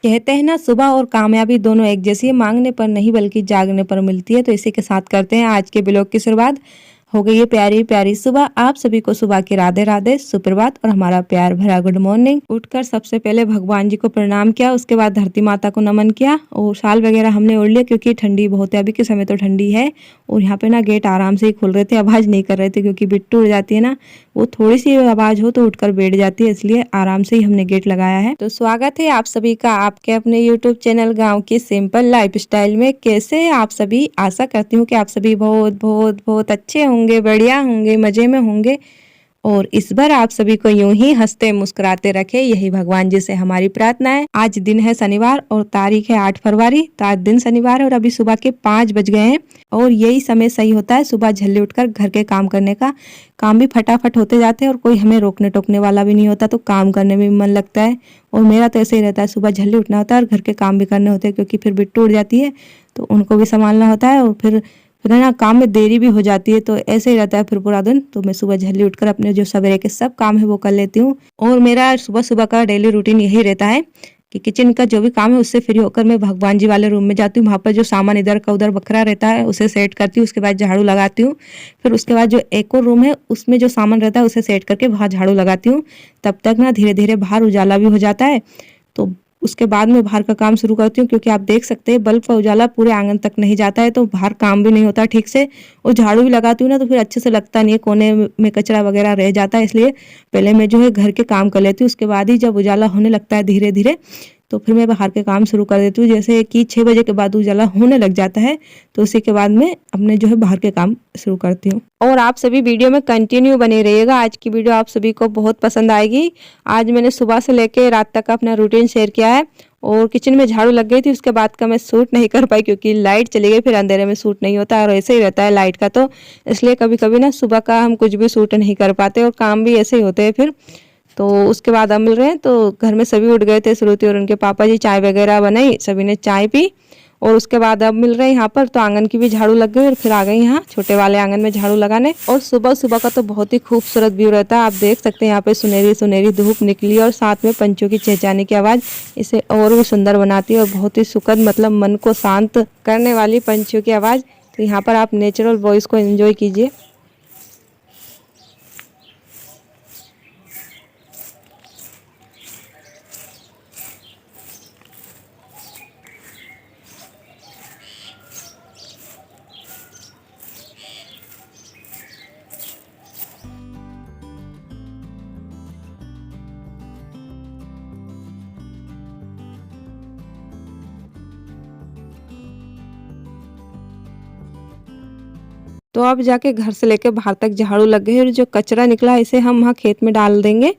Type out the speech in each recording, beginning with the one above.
कहते हैं ना, सुबह और कामयाबी दोनों एक जैसी है, मांगने पर नहीं बल्कि जागने पर मिलती है। तो इसी के साथ करते हैं आज के ब्लॉग की शुरुआत। हो गई है प्यारी प्यारी सुबह। आप सभी को सुबह की राधे राधे, सुप्रभात और हमारा प्यार भरा गुड मॉर्निंग। उठकर सबसे पहले भगवान जी को प्रणाम किया, उसके बाद धरती माता को नमन किया और शाल वगैरह हमने ओढ़ लिया क्योंकि ठंडी बहुत है, अभी के समय तो ठंडी है। और यहाँ पे ना गेट आराम से ही खुल रहे थे, आवाज नहीं कर रहे थे क्योंकि बिट्टू उड़ जाती है ना, वो थोड़ी सी आवाज हो तो उठकर बैठ जाती है, इसलिए आराम से ही हमने गेट लगाया है। तो स्वागत है आप सभी का आपके अपने यूट्यूब चैनल गांव की सिंपल लाइफस्टाइल में। कैसे हैं आप सभी? आशा करती हूँ कि आप सभी बहुत बहुत बहुत अच्छे होंगे, बढ़िया होंगे, मजे में होंगे और इस बार आप सभी को यूं ही हंसते मुस्कुराते रखे, यही भगवान जी से हमारी प्रार्थना है। आज दिन है शनिवार और तारीख है 8 फरवरी। तो आज दिन शनिवार है और अभी सुबह के 5 बज गए हैं और यही समय सही होता है सुबह जल्दी उठकर घर के काम करने का। काम भी फटाफट होते जाते हैं और कोई हमें रोकने टोकने वाला भी नहीं होता, तो काम करने में भी मन लगता है। और मेरा तो ऐसे ही रहता है, सुबह जल्दी उठना होता है और घर के काम भी करने होते हैं क्योंकि फिर बिट्टू उठ जाती है तो उनको भी संभालना होता है और फिर ना काम में देरी भी हो जाती है। तो ऐसे ही रहता है फिर पूरा दिन। तो मैं सुबह जल्दी उठकर अपने जो सवेरे के सब काम है वो कर लेती हूँ। और मेरा सुबह सुबह का डेली रूटीन यही रहता है कि किचन का जो भी काम है उससे फ्री होकर मैं भगवान जी वाले रूम में जाती हूँ। वहाँ पर जो सामान इधर का उधर बखरा रहता है उसे सेट करती हूँ, उसके बाद झाड़ू लगाती हूँ। फिर उसके बाद जो एक और रूम है उसमें जो सामान रहता है उसे सेट करके वहाँ झाड़ू लगाती हूँ। तब तक ना धीरे धीरे बाहर उजाला भी हो जाता है। तो उसके बाद में बाहर का काम शुरू करती हूँ क्योंकि आप देख सकते हैं बल्ब का उजाला पूरे आंगन तक नहीं जाता है, तो बाहर काम भी नहीं होता ठीक से। और झाड़ू भी लगाती हूँ ना तो फिर अच्छे से लगता नहीं है, कोने में कचरा वगैरह रह जाता है। इसलिए पहले मैं जो है घर के काम कर लेती हूँ, उसके बाद ही जब उजाला होने लगता है धीरे धीरे तो फिर मैं बाहर के काम शुरू कर देती हूँ। जैसे कि 6 बजे के बाद उजाला होने लग जाता है तो उसी के बाद में अपने जो है बाहर के काम शुरू करती हूँ। और आप सभी वीडियो में कंटिन्यू बने रहिएगा, आज की वीडियो आप सभी को बहुत पसंद आएगी। आज मैंने सुबह से लेकर रात तक का अपना रूटीन शेयर किया है और किचन में झाड़ू लग गई थी, उसके बाद का मैं शूट नहीं कर पाई क्योंकि लाइट चली गई, फिर अंधेरे में शूट नहीं होता और ऐसे ही रहता है लाइट का, तो इसलिए कभी कभी ना सुबह का हम कुछ भी शूट नहीं कर पाते और काम भी ऐसे ही होते हैं फिर। तो उसके बाद अब मिल रहे हैं तो घर में सभी उठ गए थे, श्रुति और उनके पापा जी चाय वगैरह बनाई, सभी ने चाय पी और उसके बाद अब मिल रहे हैं यहाँ पर। तो आंगन की भी झाड़ू लग गई और फिर आ गई यहाँ छोटे वाले आंगन में झाड़ू लगाने। और सुबह सुबह का तो बहुत ही खूबसूरत व्यू रहता है, आप देख सकते हैं यहाँ पे सुनहरी सुनहरी धूप निकली और साथ में पंछियों की चहचहाने की आवाज़ इसे और भी सुंदर बनाती है और बहुत ही सुखद मतलब मन को शांत करने वाली पंछियों की आवाज़। तो यहाँ पर आप नेचुरल वॉइस को एंजॉय कीजिए। तो अब जाके घर से लेके बाहर तक झाड़ू लग गई और जो कचरा निकला इसे हम वहाँ खेत में डाल देंगे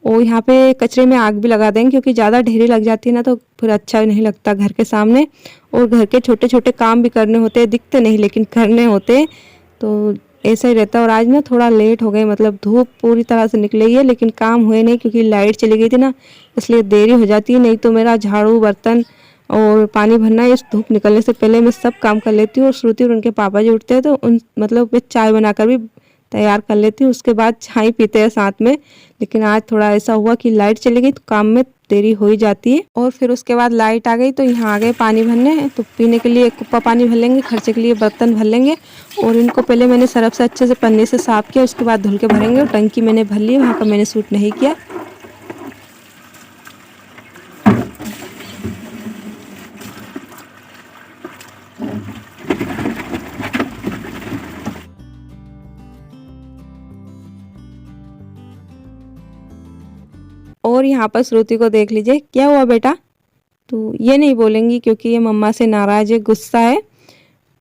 और यहाँ पे कचरे में आग भी लगा देंगे क्योंकि ज़्यादा ढेरी लग जाती है ना तो फिर अच्छा नहीं लगता घर के सामने। और घर के छोटे छोटे काम भी करने होते हैं, दिखते नहीं लेकिन करने होते हैं, तो ऐसा ही रहता है। और आज ना थोड़ा लेट हो गए, मतलब धूप पूरी तरह से निकली है लेकिन काम हुए नहीं क्योंकि लाइट चली गई थी ना, इसलिए देरी हो जाती है। नहीं तो मेरा झाड़ू बर्तन और पानी भरना इस धूप निकलने से पहले मैं सब काम कर लेती हूँ। और श्रुति और उनके पापा जी उठते हैं तो उन मतलब मैं चाय बनाकर भी तैयार कर लेती हूँ, उसके बाद चाय पीते हैं साथ में। लेकिन आज थोड़ा ऐसा हुआ कि लाइट चली गई तो काम में देरी हो ही जाती है। और फिर उसके बाद लाइट आ गई तो यहाँ आ गए पानी भरने, तो पीने के लिए कुप्पा पानी भर लेंगे, खर्चे के लिए बर्तन भर लेंगे। और इनको पहले मैंने सरफ से अच्छे से पन्नी से साफ किया, उसके बाद धुल के भरेंगे। और टंकी मैंने भर ली, वहाँ का मैंने सूट नहीं किया। और यहाँ पर श्रुति को देख लीजिए, क्या हुआ बेटा? तो ये नहीं बोलेंगी क्योंकि ये मम्मा से नाराज है, गुस्सा है।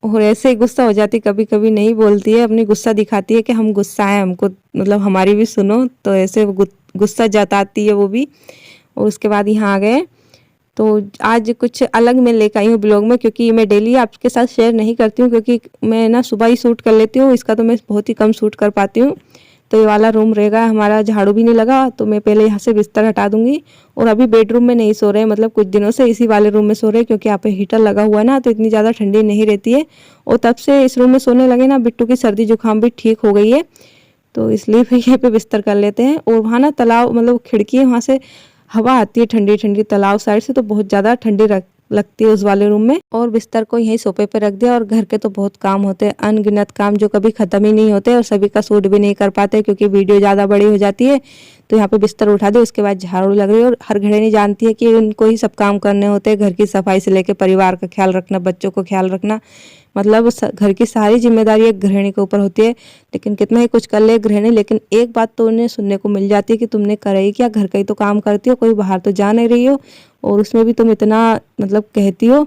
और ऐसे ही गुस्सा हो जाती, कभी कभी नहीं बोलती है, अपनी गुस्सा दिखाती है कि हम गुस्सा है, हमको मतलब हमारी भी सुनो, तो ऐसे गुस्सा जताती है वो भी। और उसके बाद यहाँ आ गए तो आज कुछ अलग मैं लेकर आई हूँ ब्लॉग में क्योंकि मैं डेली आपके साथ शेयर नहीं करती हूँ क्योंकि मैं ना सुबह ही शूट कर लेती हूँ, इसका तो मैं बहुत ही कम शूट कर पाती हूँ। तो ये वाला रूम रहेगा हमारा, झाड़ू भी नहीं लगा तो मैं पहले यहाँ से बिस्तर हटा दूंगी। और अभी बेडरूम में नहीं सो रहे, मतलब कुछ दिनों से इसी वाले रूम में सो रहे क्योंकि यहाँ पे हीटर लगा हुआ है ना, तो इतनी ज़्यादा ठंडी नहीं रहती है। और तब से इस रूम में सोने लगे ना, बिट्टू की सर्दी जुकाम भी ठीक हो गई है, तो इसलिए फिर यहाँ पे बिस्तर कर लेते हैं। और वहाँ ना तालाब मतलब खिड़की है, वहाँ से हवा आती है ठंडी ठंडी तालाब साइड से, तो बहुत ज़्यादा ठंडी लगती है उस वाले रूम में। और बिस्तर को यहीं सोफे पे रख दिया। और घर के तो बहुत काम होते हैं, अनगिनत काम जो कभी खत्म ही नहीं होते और सभी का सूट भी नहीं कर पाते क्योंकि वीडियो ज़्यादा बड़ी हो जाती है। तो यहाँ पे बिस्तर उठा दे, उसके बाद झाड़ू लग रही है। और हर गृहिणी जानती है कि उनको ही सब काम करने होते हैं, घर की सफाई से लेकर परिवार का ख्याल रखना, बच्चों को ख्याल रखना, मतलब घर की सारी जिम्मेदारी एक गृहिणी के ऊपर होती है। लेकिन कितना ही कुछ कर ले गृहिणी, लेकिन एक बात तो उन्हें सुनने को मिल जाती है कि तुमने करे ही क्या, घर का ही तो काम करती हो, कोई बाहर तो जा नहीं रही हो और उसमें भी तुम इतना मतलब कहती हो।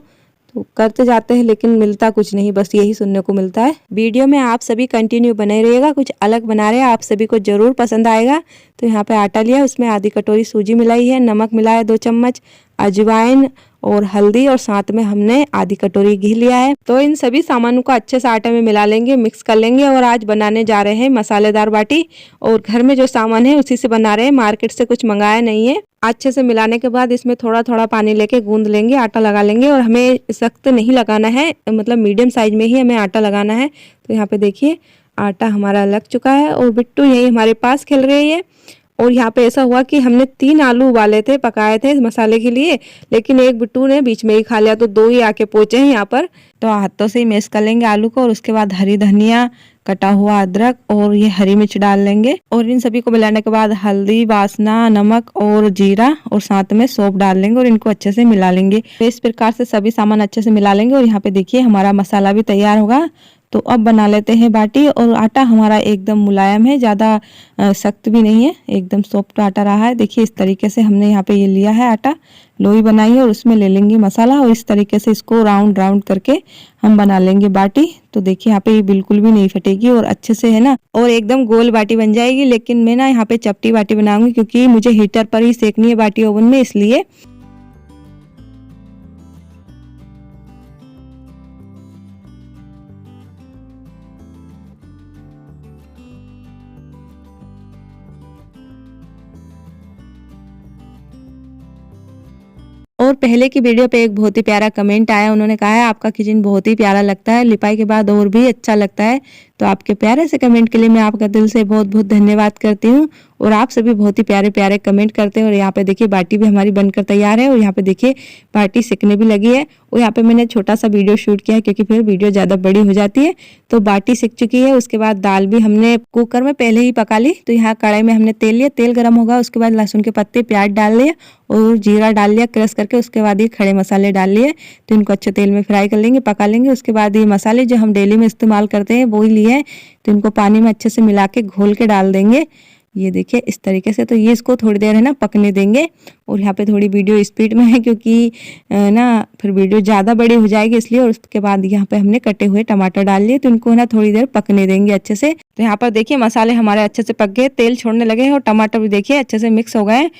तो करते जाते हैं लेकिन मिलता कुछ नहीं, बस यही सुनने को मिलता है। वीडियो में आप सभी कंटिन्यू बने रहिएगा, कुछ अलग बना रहे हैं, आप सभी को जरूर पसंद आएगा। तो यहाँ पे आटा लिया, उसमें आधी कटोरी सूजी मिलाई है, नमक मिलाया 2 चम्मच, अजवाइन और हल्दी, और साथ में हमने आधी कटोरी घी लिया है। तो इन सभी सामानों को अच्छे से आटे में मिला लेंगे, मिक्स कर लेंगे। और आज बनाने जा रहे हैं मसालेदार बाटी, और घर में जो सामान है उसी से बना रहे हैं, मार्केट से कुछ मंगाया नहीं है। अच्छे से मिलाने के बाद इसमें थोड़ा थोड़ा पानी लेके गूंद लेंगे, आटा लगा लेंगे। और हमें सख्त नहीं लगाना है, मतलब मीडियम साइज में ही हमें आटा लगाना है। तो यहाँ पे देखिए आटा हमारा लग चुका है और बिट्टू यही हमारे पास खेल रही है। और यहाँ पे ऐसा हुआ कि हमने 3 आलू उबाले थे, पकाए थे मसाले के लिए, लेकिन एक बिट्टू ने बीच में ही खा लिया, तो 2 ही आके पहुंचे हैं यहाँ पर। तो हाथों से ही मैश कर लेंगे आलू को, और उसके बाद हरी धनिया, कटा हुआ अदरक और ये हरी मिर्च डाल लेंगे। और इन सभी को मिलाने के बाद हल्दी, वासना, नमक और जीरा और साथ में सौंफ डाल लेंगे और इनको अच्छे से मिला लेंगे। तो इस प्रकार से सभी सामान अच्छे से मिला लेंगे। और यहाँ पे देखिए हमारा मसाला भी तैयार होगा। तो अब बना लेते हैं बाटी। और आटा हमारा एकदम मुलायम है, ज़्यादा सख्त भी नहीं है, एकदम सॉफ्ट आटा रहा है। देखिए इस तरीके से हमने यहाँ पे ये लिया है आटा, लोई बनाई है और उसमें ले लेंगे मसाला, और इस तरीके से इसको राउंड राउंड करके हम बना लेंगे बाटी। तो देखिए यहाँ पे ये बिल्कुल भी नहीं फटेगी और अच्छे से है ना, और एकदम गोल बाटी बन जाएगी। लेकिन मैं ना यहाँ पे चपटी बाटी बनाऊंगी क्योंकि मुझे हीटर पर ही सेकनी है बाटी ओवन में, इसलिए। और पहले की वीडियो पे एक बहुत ही प्यारा कमेंट आया, उन्होंने कहा है आपका किचन बहुत ही प्यारा लगता है, लिपाई के बाद और भी अच्छा लगता है। तो आपके प्यारे से कमेंट के लिए मैं आपका दिल से बहुत बहुत धन्यवाद करती हूँ। और आप सभी बहुत ही प्यारे प्यारे कमेंट करते हैं। और यहाँ पे देखिए बाटी भी हमारी बनकर तैयार है, और यहाँ पे देखिए बाटी सिकने भी लगी है। और यहाँ पे मैंने छोटा सा वीडियो शूट किया है क्योंकि फिर वीडियो ज़्यादा बड़ी हो जाती है। तो बाटी सिक चुकी है। उसके बाद दाल भी हमने कुकर में पहले ही पका ली। तो यहाँ कढ़ाई में हमने तेल लिया, तेल गर्म होगा, उसके बाद लहसुन के पत्ते, प्याज डाल लिए और जीरा डाल लिया क्रश करके। उसके बाद ये खड़े मसाले डाल लिए, तो इनको अच्छे तेल में फ्राई कर लेंगे, पका लेंगे। उसके बाद ये मसाले जो हम डेली में इस्तेमाल करते हैं वो ही लिए हैं, तो इनको पानी में अच्छे से मिला के घोल के डाल देंगे। ये देखिए इस तरीके से। तो ये इसको थोड़ी देर है ना पकने देंगे। और यहाँ पे थोड़ी वीडियो स्पीड में है क्योंकि ना फिर वीडियो ज़्यादा बड़ी हो जाएगी इसलिए। और उसके बाद यहाँ पे हमने कटे हुए टमाटर डाल लिए, तो इनको ना थोड़ी देर पकने देंगे अच्छे से। तो यहाँ पर देखिए मसाले हमारे अच्छे से पक गए, तेल छोड़ने लगे हैं और टमाटर भी देखिए अच्छे से मिक्स हो गए।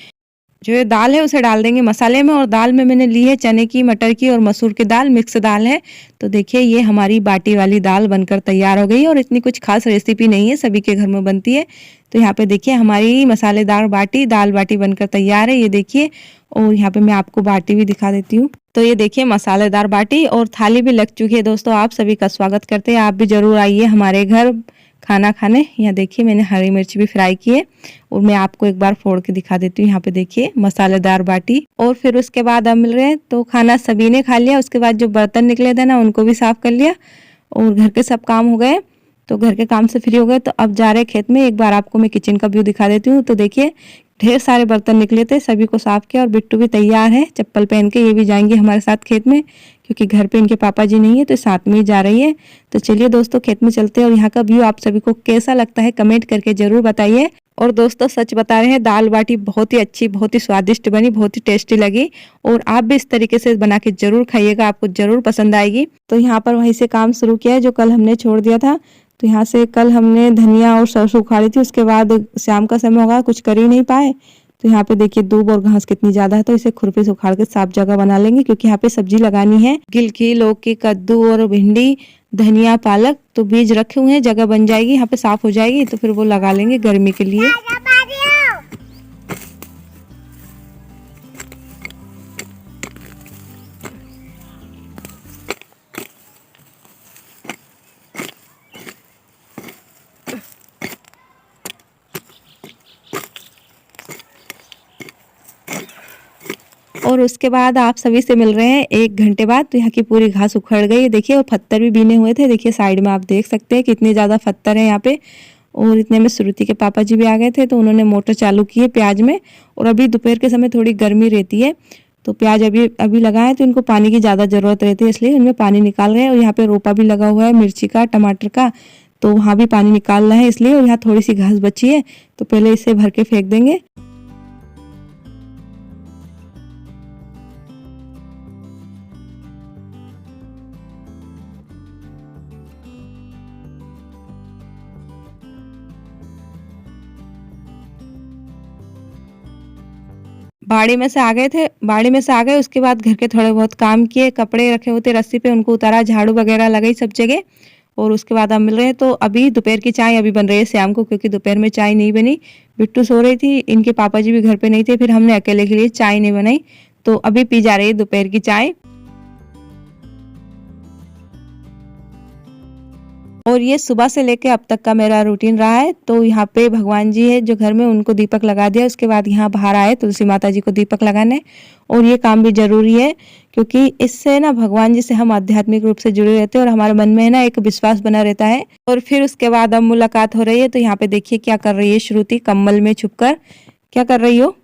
जो ये दाल है उसे डाल देंगे मसाले में। और दाल में मैंने ली है चने की, मटर की और मसूर की दाल, मिक्स दाल है। तो देखिए ये हमारी बाटी वाली दाल बनकर तैयार हो गई। और इतनी कुछ खास रेसिपी नहीं है, सभी के घर में बनती है। तो यहाँ पे देखिए हमारी मसालेदार बाटी, दाल बाटी बनकर तैयार है, ये देखिए। और यहाँ पे मैं आपको बाटी भी दिखा देती हूँ। तो ये देखिए मसालेदार बाटी, और थाली भी लग चुकी है। दोस्तों आप सभी का स्वागत करते हैं, आप भी जरूर आइए हमारे घर खाना खाने। यहाँ देखिए मैंने हरी मिर्च भी फ्राई की है, और मैं आपको एक बार फोड़ के दिखा देती हूँ। यहाँ पे देखिए मसालेदार बाटी। और फिर उसके बाद अब मिल रहे हैं, तो खाना सभी ने खा लिया। उसके बाद जो बर्तन निकले थे ना उनको भी साफ कर लिया, और घर के सब काम हो गए। तो घर के काम से फ्री हो गए, तो अब जा रहे खेत में। एक बार आपको मैं किचन का व्यू दिखा देती हूँ। तो देखिए ढेर सारे बर्तन निकले थे, सभी को साफ किया। और बिट्टू भी तैयार है चप्पल पहन के, ये भी जाएंगे हमारे साथ खेत में क्योंकि घर पे इनके पापा जी नहीं है, तो साथ में ही जा रही है। तो चलिए दोस्तों खेत में चलते हैं। और यहाँ का व्यू आप सभी को कैसा लगता है कमेंट करके जरूर बताइए। और दोस्तों सच बता रहे हैं, दाल बाटी बहुत ही अच्छी, बहुत ही स्वादिष्ट बनी, बहुत ही टेस्टी लगी। और आप भी इस तरीके से बना के जरूर खाइएगा, आपको जरूर पसंद आएगी। तो यहाँ पर वहीं से काम शुरू किया है जो कल हमने छोड़ दिया था। तो यहाँ से कल हमने धनिया और सरसों उखाड़ी थी, उसके बाद शाम का समय होगा, कुछ कर ही नहीं पाए। तो यहाँ पे देखिए दूब और घास कितनी ज्यादा है, तो इसे खुरपी से उखाड़ के साफ जगह बना लेंगे क्योंकि यहाँ पे सब्जी लगानी है, गिलकी, लौकी, कद्दू और भिंडी, धनिया, पालक। तो बीज रखे हुए हैं, जगह बन जाएगी, यहाँ पे साफ हो जाएगी, तो फिर वो लगा लेंगे गर्मी के लिए। और उसके बाद आप सभी से मिल रहे हैं 1 घंटे बाद। तो यहाँ की पूरी घास उखड़ गई है देखिए, और पत्थर भी बीने हुए थे। देखिए साइड में आप देख सकते हैं कितने ज़्यादा पत्थर हैं यहाँ पे। और इतने में श्रुति के पापा जी भी आ गए थे, तो उन्होंने मोटर चालू की है प्याज में। और अभी दोपहर के समय थोड़ी गर्मी रहती है, तो प्याज अभी अभी लगा है, तो इनको पानी की ज़्यादा ज़रूरत रहती है, इसलिए इनमें पानी निकाल रहे हैं। और यहाँ पे रोपा भी लगा हुआ है मिर्ची का, टमाटर का, तो वहाँ भी पानी निकाल रहे हैं इसलिए। और यहाँ थोड़ी सी घास बची है, तो पहले इसे भर के फेंक देंगे। बाड़ी में से आ गए थे, बाड़ी में से आ गए, उसके बाद घर के थोड़े बहुत काम किए, कपड़े रखे होते रस्सी पे उनको उतारा, झाड़ू वगैरह लगाई सब जगह। और उसके बाद हम मिल रहे हैं। तो अभी दोपहर की चाय अभी बन रही है शाम को, क्योंकि दोपहर में चाय नहीं बनी। बिट्टू सो रही थी, इनके पापा जी भी घर पे नहीं थे, फिर हमने अकेले के लिए चाय नहीं बनाई, तो अभी पी जा रही है दोपहर की चाय। और ये सुबह से लेके अब तक का मेरा रूटीन रहा है। तो यहाँ पे भगवान जी है जो घर में, उनको दीपक लगा दिया। उसके बाद यहाँ बाहर आए तुलसी माता जी को दीपक लगाने। और ये काम भी जरूरी है, क्योंकि इससे ना भगवान जी से हम आध्यात्मिक रूप से जुड़े रहते हैं, और हमारे मन में ना एक विश्वास बना रहता है। और फिर उसके बाद अब मुलाकात हो रही है। तो यहाँ पे देखिए क्या कर रही है श्रुति, कम्बल में छुपकर क्या कर रही हो।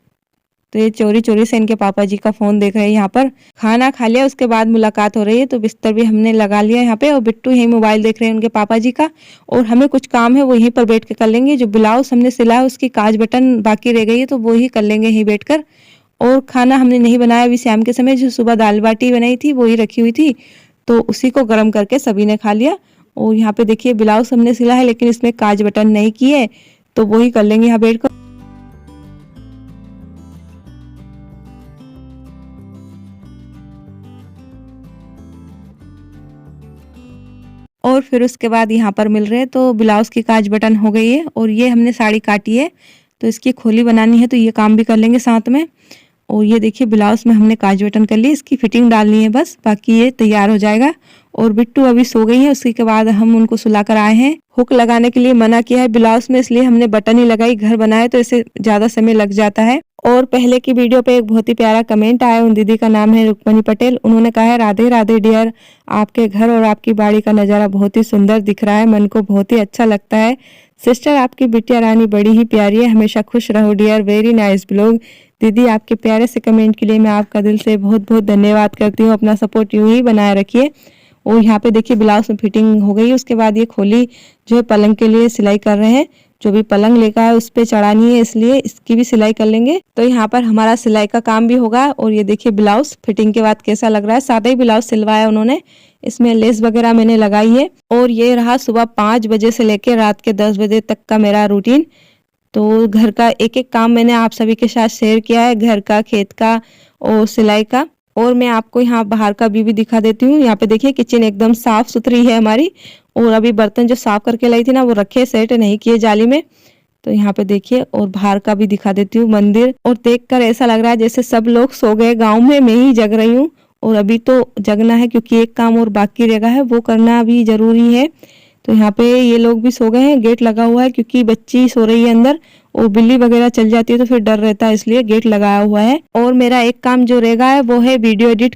तो ये चोरी चोरी से इनके पापा जी का फोन देख रहे हैं। यहाँ पर खाना खा लिया, उसके बाद मुलाकात हो रही है। तो बिस्तर भी हमने लगा लिया यहाँ पे, और बिट्टू यही मोबाइल देख रहे हैं उनके पापा जी का। और हमें कुछ काम है वो यहीं पर बैठ के कर लेंगे। जो ब्लाउज हमने सिला है उसकी काज बटन बाकी रह गई है, तो वो ही कर लेंगे यहीं बैठ कर। और खाना हमने नहीं बनाया अभी शाम के समय, जो सुबह दाल बाटी बनाई थी वो ही रखी हुई थी, तो उसी को गर्म करके सभी ने खा लिया। और यहाँ पे देखिए ब्लाउज हमने सिला है, लेकिन इसमें काज बटन नहीं की है, तो वो ही कर लेंगे यहाँ बैठ कर। और फिर उसके बाद यहाँ पर मिल रहे हैं। तो ब्लाउज की काज बटन हो गई है, और ये हमने साड़ी काटी है, तो इसकी खोली बनानी है, तो ये काम भी कर लेंगे साथ में। और ये देखिए ब्लाउज में हमने काज बटन कर ली, इसकी फिटिंग डालनी है बस, बाकी ये तैयार हो जाएगा। और बिट्टू अभी सो गई है, उसके बाद हम उनको सुलाकर आए हैं। हुक लगाने के लिए मना किया है ब्लाउज में, इसलिए हमने बटन ही लगाई। घर बनाए तो इसे ज्यादा समय लग जाता है। और पहले की वीडियो पे एक बहुत ही प्यारा कमेंट आया, उन दीदी का नाम है रुक्मणी पटेल। उन्होंने कहा है, राधे राधे डियर, आपके घर और आपकी बाड़ी का नज़ारा बहुत ही सुंदर दिख रहा है, मन को बहुत ही अच्छा लगता है। सिस्टर आपकी बिटिया रानी बड़ी ही प्यारी है, हमेशा खुश रहो डियर, वेरी नाइस ब्लॉग। दीदी आपके प्यारे से कमेंट के लिए मैं आपका दिल से बहुत बहुत धन्यवाद करती हूँ। अपना सपोर्ट यूं ही बनाए रखिए। और यहाँ पे देखिए ब्लाउज में फिटिंग हो गई। उसके बाद ये खोली जो है पलंग के लिए सिलाई कर रहे हैं। जो भी पलंग लेकर है उस पे चढ़ानी है, इसलिए इसकी भी सिलाई कर लेंगे। तो यहाँ पर हमारा सिलाई का काम भी होगा। और ये देखिए ब्लाउज फिटिंग के बाद कैसा लग रहा है। सादा ही ब्लाउज सिलवाया उन्होंने, इसमें लेस वगैरह मैंने लगाई है। और ये रहा सुबह 5 बजे से लेकर रात के 10 बजे तक का मेरा रूटीन। तो घर का एक एक काम मैंने आप सभी के साथ शेयर किया है, घर का, खेत का और सिलाई का। और मैं आपको यहाँ बाहर का व्यू भी दिखा देती हूँ। यहाँ पे देखिए किचन एकदम साफ सुथरी है हमारी। और अभी बर्तन जो साफ करके लाई थी ना, वो रखे सेट नहीं किए जाली में। तो यहाँ पे देखिए, और बाहर का भी दिखा देती हूँ मंदिर। और देखकर ऐसा लग रहा है जैसे सब लोग सो गए गाँव में, मैं ही जग रही हूँ। और अभी तो जगना है, क्योंकि एक काम और बाकी रहेगा है, वो करना भी जरूरी है। तो यहाँ पे ये लोग भी सो गए हैं, गेट लगा हुआ है, क्योंकि बच्ची सो रही है अंदर, और बिल्ली वगैरह चल जाती है तो फिर डर रहता है, इसलिए गेट लगाया हुआ है। और मेरा एक काम जो रहेगा है वो है वीडियो एडिट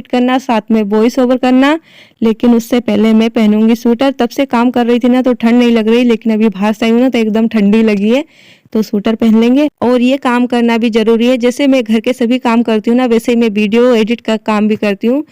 करना, साथ में वॉइस ओवर करना। लेकिन उससे पहले मैं पहनूंगी स्वेटर। तब से काम कर रही थी ना, तो ठंड नहीं लग रही, लेकिन अभी बाहर से आई हूँ ना, तो एकदम ठंडी लगी है, तो स्वेटर पहन लेंगे। और ये काम करना भी जरूरी है। जैसे मैं घर के सभी काम करती हूँ ना, वैसे ही मैं वीडियो एडिट का काम भी करती हूँ।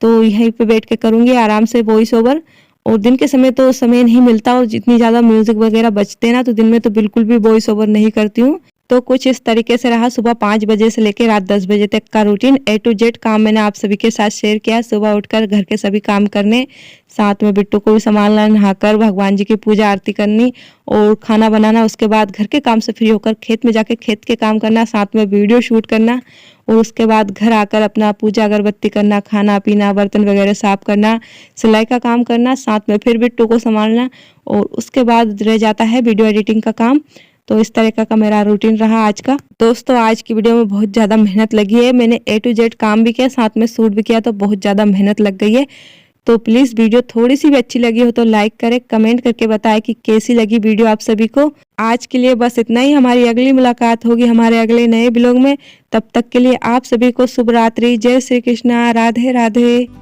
तो यहीं पे बैठ के करूंगी आराम से वॉइस ओवर। और दिन के समय तो समय नहीं मिलता, और जितनी ज़्यादा म्यूजिक वगैरह बजते हैं ना, तो दिन में तो बिल्कुल भी वॉइस ओवर नहीं करती हूँ। तो कुछ इस तरीके से रहा सुबह 5 बजे से लेकर रात 10 बजे तक का रूटीन। A to Z काम मैंने आप सभी के साथ शेयर किया। सुबह उठकर घर के सभी काम करने, साथ में बिट्टू को भी संभालना, नहाकर भगवान जी की पूजा आरती करनी और खाना बनाना। उसके बाद घर के काम से फ्री होकर खेत में जाके खेत के काम करना, साथ में वीडियो शूट करना। और उसके बाद घर आकर अपना पूजा अगरबत्ती करना, खाना पीना, बर्तन वगैरह साफ करना, सिलाई का काम करना, साथ में फिर बिट्टू को संभालना। और उसके बाद रह जाता है वीडियो एडिटिंग का काम। तो इस तरह का मेरा रूटीन रहा आज का। दोस्तों आज की वीडियो में बहुत ज़्यादा मेहनत लगी है। मैंने A to Z काम भी किया, साथ में शूट भी किया, तो बहुत ज़्यादा मेहनत लग गई है। तो प्लीज वीडियो थोड़ी सी भी अच्छी लगी हो तो लाइक करें, कमेंट करके बताएं कि कैसी लगी वीडियो आप सभी को। आज के लिए बस इतना ही। हमारी अगली मुलाकात होगी हमारे अगले नए ब्लॉग में। तब तक के लिए आप सभी को शुभ रात्रि। जय श्री कृष्णा। राधे राधे।